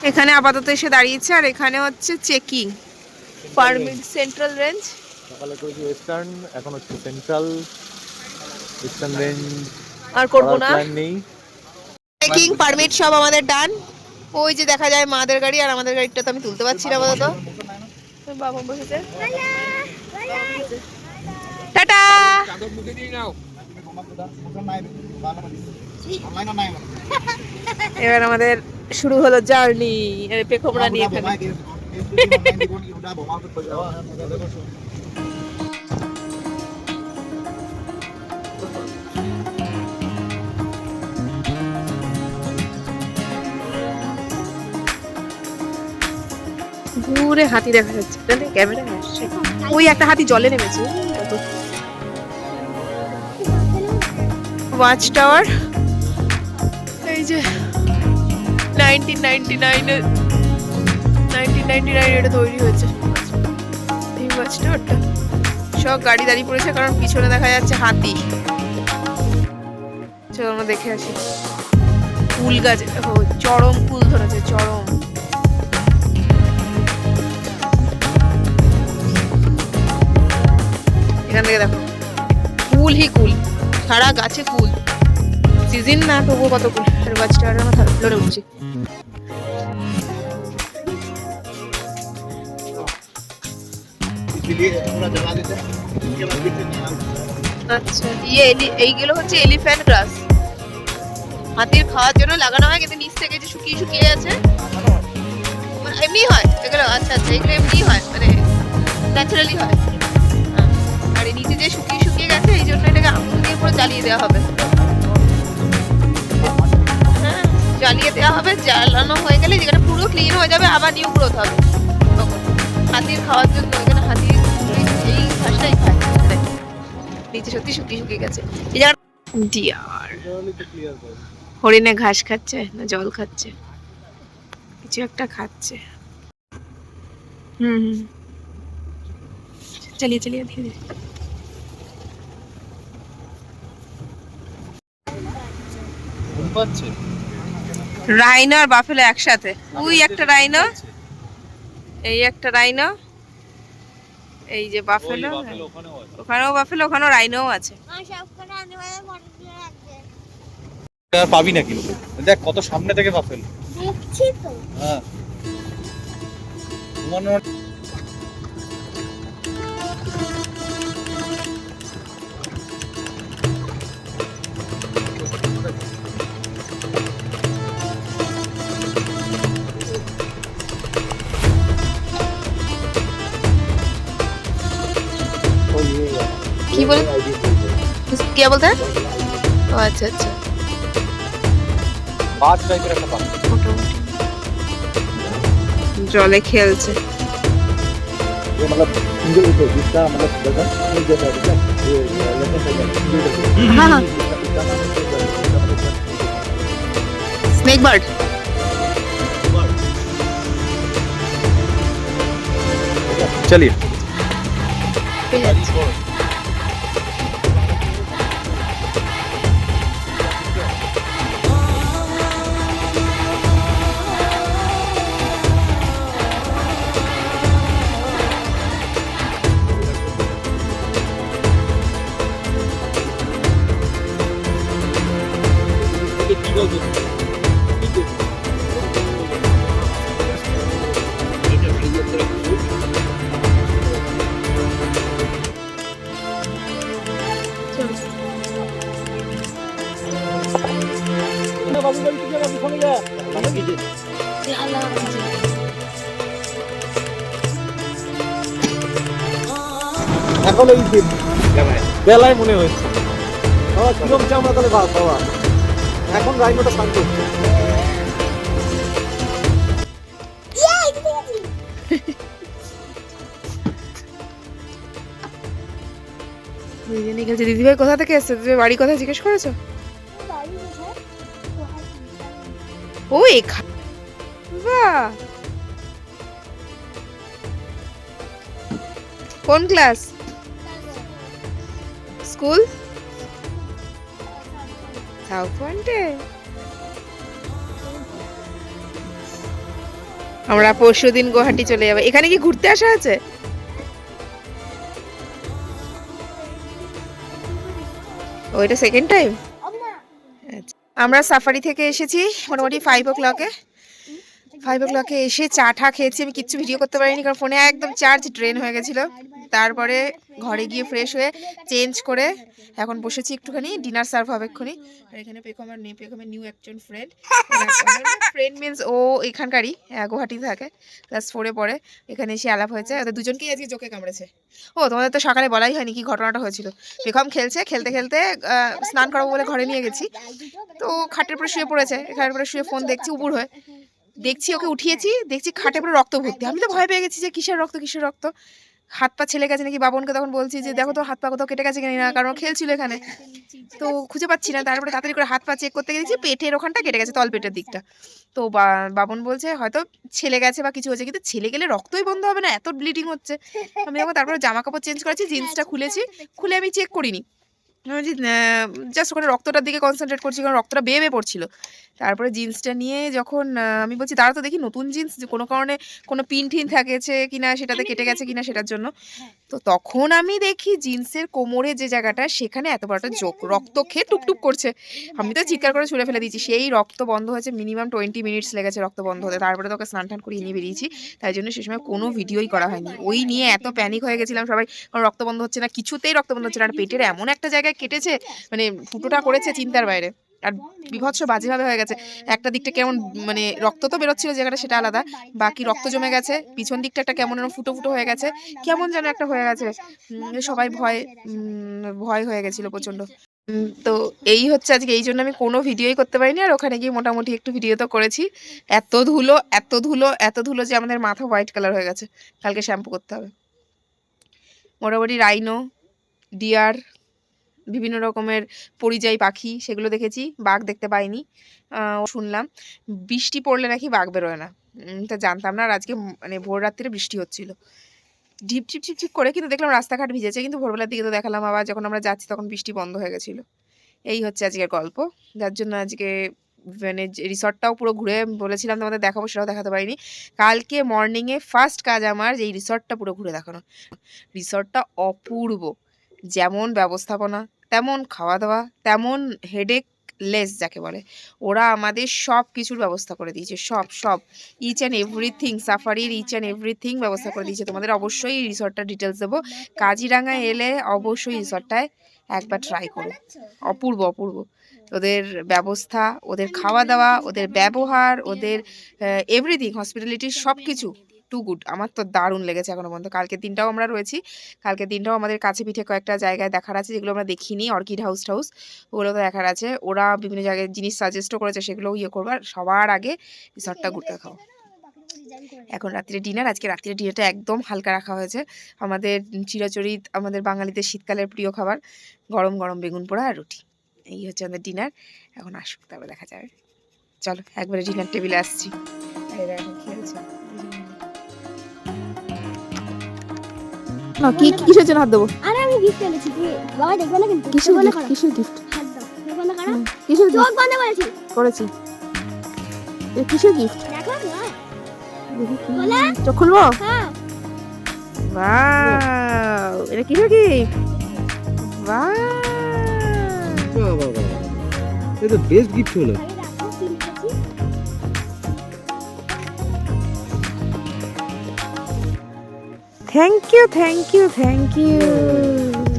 এখানে আপাতত এসে দাঁড়িয়েছে, আর এখানে হচ্ছে চেকিং পারমিট সেন্ট্রাল রেঞ্জ। সকালে করেছি ওয়েস্টার্ন, এখন হচ্ছে সেন্ট্রাল। ইস্টার্ন রেঞ্জ আর করবো না। প্ল্যান নেই। চেকিং পারমিট সব আমাদের ডান। ওই যে দেখা যায় মাদের গাড়ি, আর আমাদের গাড়িটা তো আমি তুলতে পারছি না আপাতত। বাবা বসেছে। টাটা। এবার আমাদের শুরু হলো জার্নি পেখমরা নিয়ে। এখানে দূরে হাতি দেখা যাচ্ছে, ক্যামেরা আসছে। ওই একটা হাতি জলে নেমেছে। ওয়াচ টাওয়ার, এই যে 1999 এটা তৈরি হয়েছে এই ওয়াচ টাওয়ারটা। সব গাড়ি দাঁড়িয়ে পড়েছে কারণ পিছনে দেখা যাচ্ছে হাতি। চলো আমরা দেখে আসি। কুল গাছ দেখো, চরম কুল ধরেছে, চরম। এখান থেকে দেখো কুল হি কুল, সারা গাছে কুল। সিজন না তবুও কত কুল। আর ওয়াচটা আমার থার্ড ফ্লোরে উঠছি। আচ্ছা এইগুলো হচ্ছে এলিফ্যান্ট গ্রাস, হাতির খাওয়ার জন্য লাগানো হয়, কিন্তু নিচ থেকে যে শুকিয়ে শুকিয়ে আছে এমনি হয় এগুলো। আচ্ছা আচ্ছা, এগুলো এমনি হয়, মানে ন্যাচারালি হয়। আর এই নিচে যে শুকিয়ে শুকিয়ে গেছে, এই জন্য এটাকে আঙুল দিয়ে পুরো জ্বালিয়ে দেওয়া হবে। হ্যাঁ, জ্বালিয়ে দেওয়া হবে। জ্বালানো হয়ে গেলে যেখানে পুরো ক্লিন হয়ে যাবে, আবার নিউ গ্রোথ হবে তখন। হাতির খাওয়ার জন্য এখানে হাতি এই ঘাসটাই খায়। নিচে সত্যি শুকিয়ে শুকিয়ে গেছে এই জায়গাটা। ডিয়ার হরিণে ঘাস খাচ্ছে না জল খাচ্ছে, কিছু একটা খাচ্ছে। চলিয়ে চলিয়ে ধীরে ধীরে। রাইনো আর বাফেলো একসাথে। ওই একটা রাইনো, এই একটা রাইনো, এই যে বাফেলো। ওখানেও বাফেলো, ওখানেও রাইনোও আছে। পাবি না কিন্তু, দেখ কত সামনে থেকে বাফেল। হ্যাঁ কি বল, क्या बोलते हैं? ও আচ্ছা আচ্ছা, বাজ টাইপের একটা পাখি, জলে খেলছে। मतलब जिसका मतलब स्नेक बर्ड। चलिए এখন এই বেলায় মনে হয়েছে কিরম চামড়া তাহলে বাবা। এখন রাইনোটা শান্ত হচ্ছে। দিদিভাই কোথা থেকে এসছে? দিদিভাই বাড়ি কোথায় জিজ্ঞেস করেছো? ও এখানে, বাহ, কোন ক্লাস? স্কুল সাউথ পয়েন্টে। আমরা পরশুদিন গুয়াহাটি চলে যাবো। এখানে কি ঘুরতে আসা আছে? ওইটা সেকেন্ড টাইম। আমরা সাফারি থেকে এসেছি মোটামুটি 5 o'clock এসে চা ঠা খেয়েছি। আমি কিচ্ছু ভিডিও করতে পারিনি কারণ ফোনে একদম চার্জ ড্রেন হয়ে গেছিলো। তারপরে ঘরে গিয়ে ফ্রেশ হয়ে চেঞ্জ করে এখন বসেছি একটুখানি, ডিনার সার্ভ হবে এক্ষুনি। আর এখানে পেখমের নিউ একজন ফ্রেন্ড মিনস ও এখানকারই, গুয়াহাটি থাকে, ক্লাস 4-এ পড়ে। এখানে এসে আলাপ হয়েছে, ওদের দুজনকেই আজকে জোকে কামড়েছে। ও তোমাদের তো সকালে বলাই হয়নি কি ঘটনাটা হয়েছিল। পেখম খেলতে খেলতে স্নান করাবো বলে ঘরে নিয়ে গেছি, তো খাটের উপরে শুয়ে পড়েছে। খাটের উপরে শুয়ে ফোন দেখছি, উপুর হয়ে দেখছি ওকে উঠিয়েছি, দেখছি খাটে পুরো রক্ত ভর্তি। আমি তো ভয় পেয়ে গেছি যে কিসের রক্ত, হাত পা ছেলে গেছে নাকি। বাবনকে তখন বলছি যে দেখো তো হাত পা কোথাও কেটে গেছে কিনা, কারণ খেলছিল এখানে, তো খুঁজে পাচ্ছি না। তারপরে তাড়াতাড়ি করে হাত পা চেক করতে গেছি, পেটের ওখানটা কেটে গেছে, তল পেটের দিকটা। তো বাবন বলছে হয়তো ছেলে গেছে বা কিছু হয়েছে, কিন্তু ছেলে গেলে রক্তই বন্ধ হবে না, এত ব্লিডিং হচ্ছে। আমি যখন তারপরে জামা কাপড় চেঞ্জ করেছি, জিন্সটা খুলে আমি চেক করিনি, জাস্ট ওখানে রক্তটার দিকে কনসেন্ট্রেট করছি কারণ রক্তটা বেয়ে পড়ছিল। তারপরে জিন্সটা নিয়ে যখন আমি বলছি দাঁড়া তো দেখি নতুন জিন্স কোনো কারণে কোনো পিন ঠিন থাকেছে কিনা, সেটাতে কেটে গেছে কিনা সেটার জন্য। তো তখন আমি দেখি জিন্সের কোমরে যে জায়গাটা, সেখানে এত বড় একটা জোক, রক্ত খেয়ে টুকটুক করছে। আমি তো চিৎকার করে ছুঁড়ে ফেলে দিয়েছি। সেই রক্ত বন্ধ হয়েছে, মিনিমাম 20 মিনিটস লেগেছে রক্ত বন্ধ হতে। তারপরে তোকে স্নান টান করিয়ে নিয়ে বেরিয়েছি, তাই জন্য সে সময় কোনো ভিডিওই করা হয়নি। ওই নিয়ে এত প্যানিক হয়ে গেছিলাম সবাই, কারণ রক্ত বন্ধ হচ্ছে না, কিছুতেই রক্ত বন্ধ হচ্ছে না। আর পেটের এমন একটা জায়গায় কেটেছে, মানে ফুটোটা করেছে চিন্তার বাইরে, আর বিভৎস বাজেভাবে হয়ে গেছে। একটা দিকটা কেমন মানে রক্ত তো বেরোচ্ছিল জায়গাটা, সেটা আলাদা, বাকি রক্ত জমে গেছে। পিছন দিকটা একটা কেমন ফুটো হয়ে গেছে, কেমন যেন একটা হয়ে গেছে। সবাই ভয় হয়ে গেছিল প্রচন্ড। তো এই হচ্ছে আজকে, এই জন্য আমি কোনো ভিডিওই করতে পারিনি। আর ওখানে গিয়ে মোটামুটি একটু ভিডিও তো করেছি। এত ধুলো যে আমাদের মাথা হোয়াইট কালার হয়ে গেছে, কালকে শ্যাম্পু করতে হবে। মোটামুটি রাইনো, ডিয়ার, বিভিন্ন রকমের পরিযায়ী পাখি সেগুলো দেখেছি, বাঘ দেখতে পাইনি। শুনলাম বৃষ্টি পড়লে নাকি বাঘ বেরোয় না, তা জানতাম না। আর আজকে মানে ভোর রাত্রিরে বৃষ্টি হচ্ছিল ঝিপ করে, কিন্তু দেখলাম রাস্তাঘাট ভিজেছে। কিন্তু ভোরবেলার দিকে তো দেখালাম আবার যখন আমরা যাচ্ছি তখন বৃষ্টি বন্ধ হয়ে গেছিলো। এই হচ্ছে আজকের গল্প, যার জন্য আজকে মানে রিসর্টটাও পুরো ঘুরে বলেছিলাম তোমাদের দেখাবো, সেটাও দেখাতে পারিনি। কালকে মর্নিংয়ে ফার্স্ট কাজ আমার যে এই রিসর্টটা পুরো ঘুরে দেখানো। রিসর্টটা অপূর্ব, যেমন ব্যবস্থাপনা তেমন খাওয়া দাওয়া তেমন হেডেক লেস যাকে বলে। ওরা আমাদের সব কিছুর ব্যবস্থা করে দিয়েছে, সব ইচ অ্যান্ড এভরিথিং, সাফারির ইচ অ্যান্ড এভরিথিং ব্যবস্থা করে দিয়েছে। তোমাদের অবশ্যই রিসর্টটা ডিটেলস দেবো। কাজিরাঙায় এলে অবশ্যই রিসর্টটায় একবার ট্রাই করো, অপূর্ব। ওদের ব্যবস্থা, ওদের খাওয়া দাওয়া, ওদের ব্যবহার, ওদের এভরিথিং, হসপিটালিটি, সব কিছু টু গুড। আমার তো দারুণ লেগেছে এখনো পর্যন্ত। কালকের দিনটাও আমরা রয়েছি, কালকের দিনটাও আমাদের কাছে পিঠে কয়েকটা জায়গায় দেখার আছে যেগুলো আমরা দেখিনি। অর্কিড হাউস ওগুলো তো দেখার আছে। ওরা বিভিন্ন জায়গায় জিনিস সাজেস্টও করেছে, সেগুলোও করবার। সবার আগে রিসর্টটা ঘুরতে খাও। এখন রাত্রে ডিনার, আজকে রাত্রে ডিনারটা একদম হালকা রাখা হয়েছে। আমাদের চিরাচরিত, আমাদের বাঙালিদের শীতকালের প্রিয় খাবার গরম বেগুন পোড়া আর রুটি। এই হচ্ছে আমাদের ডিনার। এখন আসুক তারপরে দেখা যাবে। চলো একবারে ডিনার টেবিলে আসছি। এখন খেয়েছে কিসের জন্য হাত দেবো? আরে আমি গিফট এনেছি, বাবা দেখবে না কিন্তু। কিসের গিফট? হাত দাও, দেখবে না কারা? কিসের চোখ বন্ধ করেছি? কিসের গিফট? দেখো না, বলে চোখ খুলবো? হ্যাঁ। ওয়াও, এটা কিসের গিফট? ওয়াও, এটা বেস্ট গিফট হলো। থ্যাংক ইউ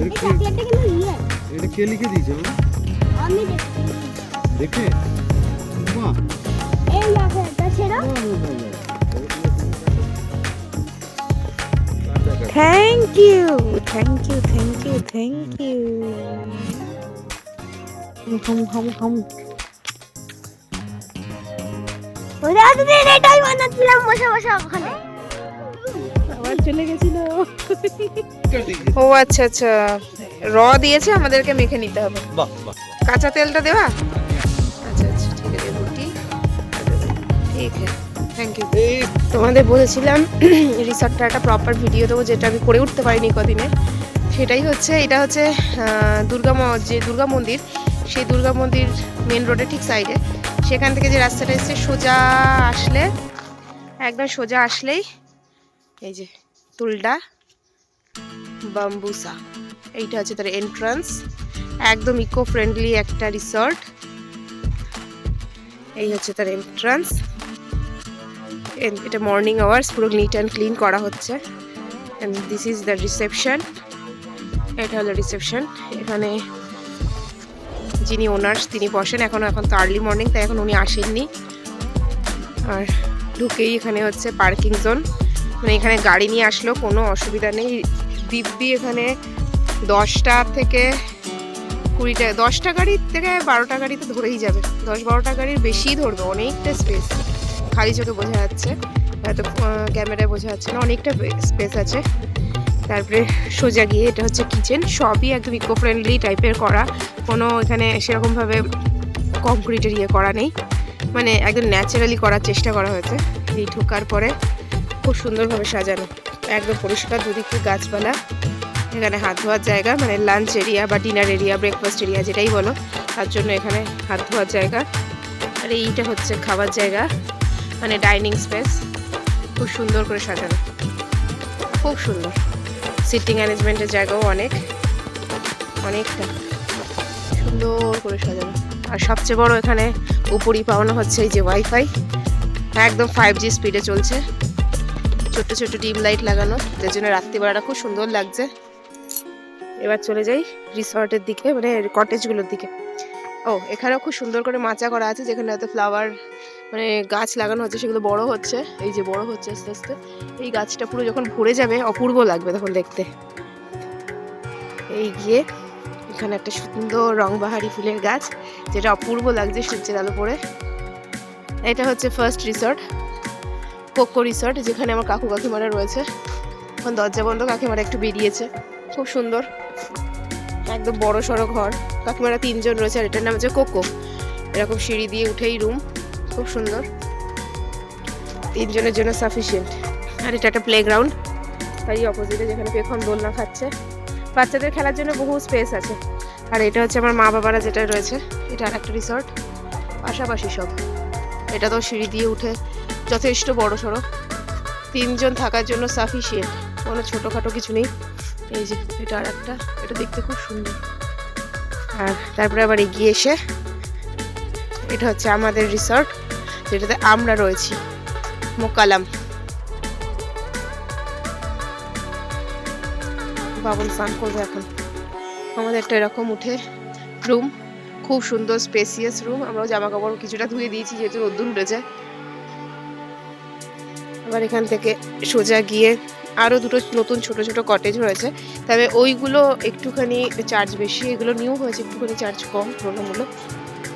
এই চকলেটটা কিন্তু রিয়েল। এটা কে লিখে দিয়েছে? আমি দেখে বাহ, এই দেখো এটা ছেড়ো। থ্যাংক ইউ হাম ওরে আজকে এটাই বানাচ্ছিলাম বসে ওখানে। আবার চলে গেছিল। ও আচ্ছা, র দিয়েছে, আমাদেরকে মেখে নিতে হবে। বাহ, কাঁচা তেলটা দেওয়া? আচ্ছা ঠিক আছে, রুটি ঠিক আছে, থ্যাংক ইউ। তোমাদের বলেছিলাম রিসর্টটা একটা প্রপার ভিডিও দেবো, যেটা আমি করে উঠতে পারিনি কদিনে। সেটাই হচ্ছে, এটা হচ্ছে যে দুর্গা মন্দির, সেই দুর্গা মন্দির মেন রোডের ঠিক সাইডে। সেখান থেকে যে রাস্তাটা এসছে সোজা আসলে একদম সোজা আসলেই এই যে তুলডা বাম্বুসা, এইটা হচ্ছে তার এন্ট্রান্স। একদম ইকো ফ্রেন্ডলি একটা রিসর্ট। এই হচ্ছে তার এন্ট্রান্স। এটা মর্নিং আওয়ার্স, পুরো নিট অ্যান্ড ক্লিন করা হচ্ছে। And this is the reception. এটা হলো রিসেপশন। এখানে যিনি ওনার্স তিনি বসেন। এখন তো আর্লি মর্নিং, তাই এখন উনি আসেননি। আর ঢুকেই এখানে হচ্ছে পার্কিং জোন, মানে এখানে গাড়ি নিয়ে আসলেও কোনো অসুবিধা নেই। দিব্যি এখানে 10টা থেকে 20টা, 10টা গাড়ির থেকে 12টা গাড়ি তো ধরেই যাবে, 10-12টা গাড়ির বেশিই ধরবে। অনেকটা স্পেস, খালি চোখে বোঝা যাচ্ছে, হয়তো ক্যামেরায় বোঝা যাচ্ছে না, অনেকটা স্পেস আছে। তারপরে সোজা গিয়ে এটা হচ্ছে কিচেন। সবই একদম ইকো ফ্রেন্ডলি টাইপের করা, কোনো এখানে সেরকমভাবে কংক্রিটের ইয়ে করা নেই, মানে একদম ন্যাচারালি করার চেষ্টা করা হয়েছে। এই ঢোকার পরে খুব সুন্দরভাবে সাজানো, একদম পরিষ্কার, দুদিকে গাছপালা। এখানে হাত ধোয়ার জায়গা, মানে লাঞ্চ এরিয়া বা ডিনার এরিয়া, ব্রেকফাস্ট এরিয়া যেটাই বলো, তার জন্য এখানে হাত ধোয়ার জায়গা। আর এইটা হচ্ছে খাবার জায়গা, মানে ডাইনিং স্পেস। খুব সুন্দর করে সাজানো, খুব সুন্দর। সিটিং অ্যারেঞ্জমেন্টের জায়গাও অনেকটা সুন্দর করে সাজানো। আর সবচেয়ে বড় এখানে উপরই পাওয়ানো হচ্ছে এই যে ওয়াইফাই, একদম 5G স্পিডে চলছে। ছোট্ট ছোট্ট ডিম লাইট লাগানো, যার জন্য রাত্রিবেলাটা খুব সুন্দর লাগছে। এবার চলে যাই রিসর্টের দিকে, মানে কটেজগুলোর দিকে। ও, এখানেও খুব সুন্দর করে মাচা করা আছে, যেখানে হয়তো ফ্লাওয়ার মানে গাছ লাগানো হচ্ছে, সেগুলো বড় হচ্ছে। এই যে বড় হচ্ছে আস্তে আস্তে, এই গাছটা পুরো যখন ভরে যাবে অপূর্ব লাগবে তখন দেখতে। এই গিয়ে এখানে একটা সুন্দর রংবাহারি ফুলের গাছ, যেটা অপূর্ব লাগছে সূর্যের আলো পড়ে। এটা হচ্ছে ফার্স্ট রিসর্ট, কোকো রিসর্ট, যেখানে আমার কাকু কাকিমারা রয়েছে। এখন দরজা বন্ধ, কাকিমারা একটু বেরিয়েছে। খুব সুন্দর, একদম বড় সড়ো ঘর। কাকিমারা 3 জন রয়েছে, আর এটার নাম হচ্ছে কোকো। এরকম সিঁড়ি দিয়ে উঠেই রুম, খুব সুন্দর, 3 জনের জন্য সাফিসিয়েন্ট। আর এটা একটা প্লেগ্রাউন্ড, তারই অপোজিটে, যেখানে পেখন দোলনা খাচ্ছে। বাচ্চাদের খেলার জন্য বহু স্পেস আছে। আর এটা হচ্ছে আমার মা বাবারা যেটা রয়েছে, এটা আর একটা রিসর্ট, পাশাপাশি সব। এটা তো সিঁড়ি দিয়ে উঠে যথেষ্ট বড় সড়ো, 3 জন থাকার জন্য সাফিসিয়েন্ট, কোনো ছোটোখাটো কিছু নেই। এই যে এটা আর একটা, এটা দেখতে খুব সুন্দর। আর তারপরে আবার এগিয়ে এসে এটা হচ্ছে আমাদের রিসর্ট, যেটাতে আমরা রয়েছি, মোকালাম। বাবুল স্নান করবে এখন। আমাদের একটা এরকম উঠে রুম, খুব সুন্দর স্পেসিয়াস রুম। আমরাও জামা কাপড় কিছুটা ধুয়ে দিয়েছি, যেহেতু রোদ্দুর উঠেছে। আবার এখান থেকে সোজা গিয়ে আরও 2টো নতুন ছোট ছোট কটেজ রয়েছে, তবে ওইগুলো একটুখানি চার্জ বেশি, এগুলো নিউ হয়েছে, একটুখানি চার্জ কম তুলনামূলক।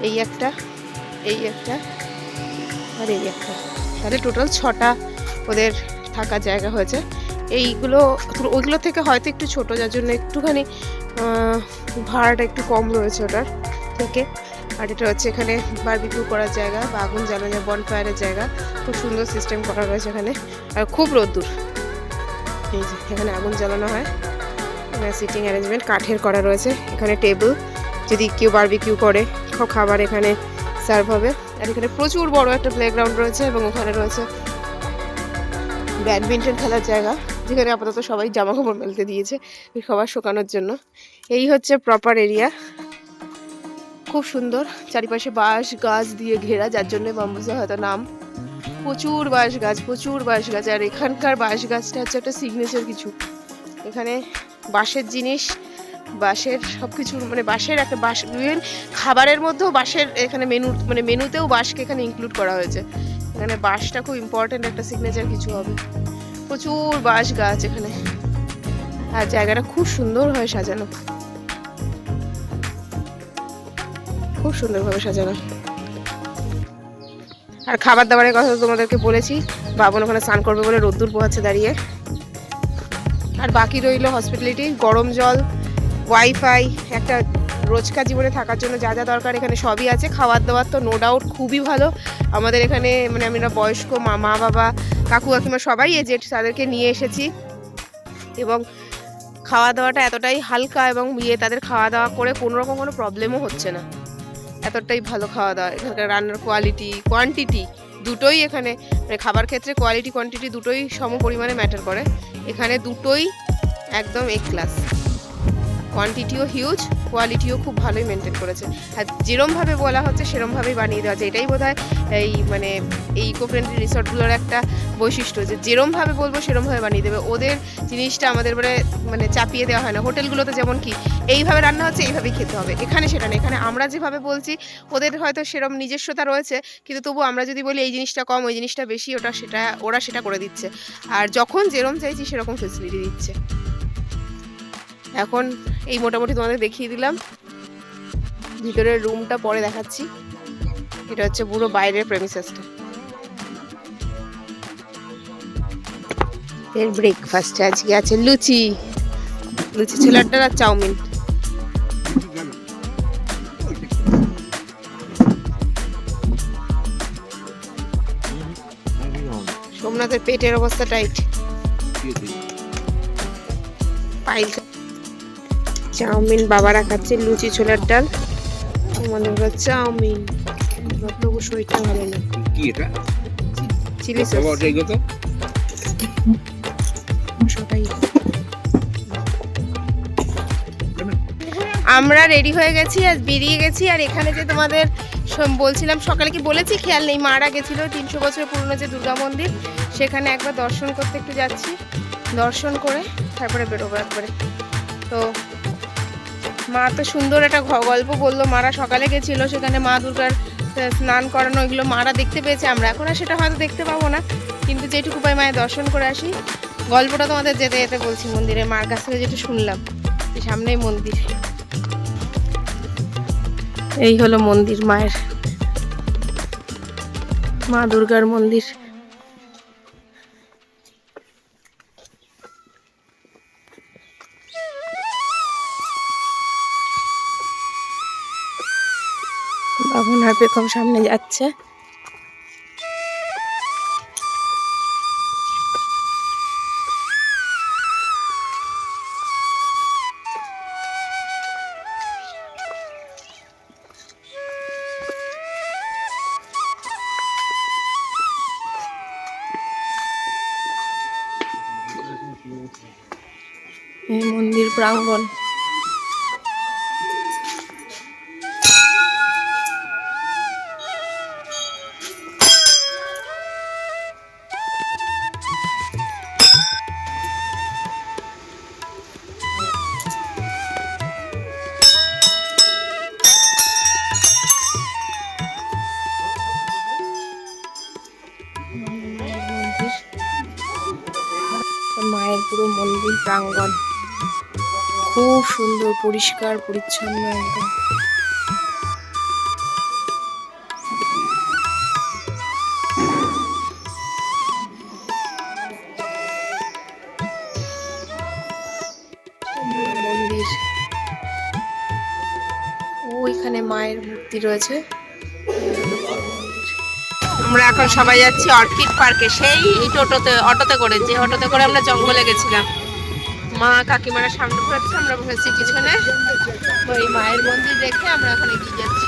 এই একটা, এই একটা, আর এই একটা, তাহলে টোটাল 6টা ওদের থাকার জায়গা হয়েছে। এইগুলো ওইগুলো থেকে হয়তো একটু ছোট, যার জন্য একটুখানি ভাড়াটা একটু কম রয়েছে ওটার থেকে। আর এটা হচ্ছে এখানে বারবিকিউ করার জায়গা বা আগুন জ্বালানো, বনফায়ারের জায়গা। খুব সুন্দর সিস্টেম করা রয়েছে এখানে, আর খুব রোদ্দুর। এই যে এখানে আগুন জ্বালানো হয়, সিটিং অ্যারেঞ্জমেন্ট কাঠের করা রয়েছে। এখানে টেবিল, যদি কেউ বারবিকিউ করে খাবার এখানে সার্ভ হবে। আর এখানে প্রচুর বড় একটা প্লেগ্রাউন্ড রয়েছে, এবং ওখানে রয়েছে ব্যাডমিন্টন খেলার জায়গা, যেখানে আপাতত সবাই জামা কাপড় মেলতে দিয়েছে সবার শুকানোর জন্য। এই হচ্ছে প্রপার এরিয়া, খুব সুন্দর। চারিপাশে বাঁশ গাছ দিয়ে ঘেরা, যার জন্য বাম্বুসা হয়তো নাম। প্রচুর বাঁশ গাছ, প্রচুর বাঁশ গাছ। আর এখানকার বাঁশ গাছটা হচ্ছে একটা সিগনেচার কিছু। এখানে বাঁশের জিনিস, বাঁশের সব কিছু, মানে বাঁশের একটা খাবারের মধ্যেও বাঁশের এখানে মেনুতেও বাঁশকে এখানে ইনক্লুড করা হয়েছে। এখানে বাঁশটা খুব ইম্পর্টেন্ট একটা সিগনেচার কিছু হবে। প্রচুর বাঁশ গাছ এখানে, আর জায়গাটা খুব সুন্দরভাবে সাজানো, খুব সুন্দরভাবে সাজানো। আর খাবার দাবারের কথা তোমাদেরকে বলেছি, বাবন ওখানে স্নান করবে বলে রোদ্দুর পোহাচ্ছে দাঁড়িয়ে। আর বাকি রইল হসপিটালিটি, গরম জল, ওয়াইফাই, একটা রোজকার জীবনে থাকার জন্য যা যা দরকার এখানে সবই আছে। খাবার দাবার তো নো ডাউট খুবই ভালো। আমাদের এখানে মানে আমরা বয়স্ক মা বাবা, কাকু কাকিমা সবাই এজেড, তাদেরকে নিয়ে এসেছি। এবং খাওয়া দাওয়াটা এতটাই হালকা, এবং তাদের খাওয়া দাওয়া করে কোনো রকম কোনো প্রবলেমও হচ্ছে না। এতটাই ভালো খাওয়া দাওয়া, এখানকার রান্নার কোয়ালিটি কোয়ান্টিটি দুটোই এখানে মানে খাবার ক্ষেত্রে কোয়ালিটি কোয়ান্টিটি দুটোই সম পরিমাণে ম্যাটার করে। এখানে দুটোই একদম এ ক্লাস, কোয়ান্টিটিও হিউজ, কোয়ালিটিও খুব ভালোই মেনটেন করেছে। আর যেরমভাবে বলা হচ্ছে সেরমভাবেই বানিয়ে দেওয়া হচ্ছে। এটাই বোধহয় এই মানে এই ইকো ফ্রেন্ডলি রিসর্টগুলোর একটা বৈশিষ্ট্য, যে যেরমভাবে বলবো সেরমভাবে বানিয়ে দেবে। ওদের জিনিসটা আমাদের মানে চাপিয়ে দেওয়া হয় না। হোটেলগুলোতে যেমন কি এইভাবে রান্না হচ্ছে এইভাবেই খেতে হবে, এখানে সেটা না। এখানে আমরা যেভাবে বলছি ওদের হয়তো সেরম নিজস্বতা রয়েছে, কিন্তু তবু আমরা যদি বলি এই জিনিসটা কম ওই জিনিসটা বেশি, ওরা সেটা করে দিচ্ছে। আর যখন যেরম চাইছি সেরকম ফেসিলিটি দিচ্ছে। এখন এই মোটামুটি তোমাদের দেখিয়ে দিলাম, ভিতরের রুমটা পরে দেখাচ্ছি। এটা হচ্ছে পুরো বাইরের প্রেমিসেসটা। এর ব্রেকফাস্টে আজকে আছে লুচি ছোলার ডাল আর চাউমিন। সোমনাথের পেটের অবস্থা টাইট। চাউমিন বাবারা খাচ্ছে, লুচি ছোলার ডাল, আমাদের চাউমিন। তবু শরীরটা ভালো না। কি এটা? Chilli sauce. আমরা রেডি হয়ে গেছি আর বেরিয়ে গেছি। আর এখানে যে তোমাদের বলছিলাম সকালে, কি বলেছি খেয়াল নেই, মারা গেছিল 300 বছর পুরনো যে দুর্গা মন্দির, সেখানে একবার দর্শন করতে একটু যাচ্ছি। দর্শন করে তারপরে বেরোবো একবারে। তো মা তো সুন্দর একটা গল্প বললো, মারা সকালে গেছিল সেখানে মা দুর্গার স্নান করানো, এগুলো মারা দেখতে পেয়েছে। আমরা এখন আর সেটা হয়তো দেখতে পাবো না, কিন্তু যেটুকু পাই মায়ের দর্শন করে আসি। গল্পটা তোমাদের যেতে যেতে বলছি। মন্দিরে মার কাছ থেকে যেটা শুনলাম, সামনেই মন্দির। এই হলো মন্দির, মায়ের, মা দুর্গার মন্দির। বাবুনার পেখম সামনে যাচ্ছে। এই মন্দির প্রাঙ্গণ। মায়ের পুরো মন্দির প্রাঙ্গণ খুব সুন্দর, পরিষ্কার পরিচ্ছন্ন একদম। মন্দির, ওইখানে মায়ের মূর্তি রয়েছে। আমরা এখন সবাই যাচ্ছি অর্কিড পার্কে। সেই অটোতে করে, যে অটোতে করে আমরা জঙ্গলে গেছিলাম। মা কাকিমারা সামনে ঘুরাচ্ছে, আমরা ঘুরেছি পিছনে। ওই মায়ের মন্দির দেখে আমরা এখন এগিয়ে যাচ্ছি।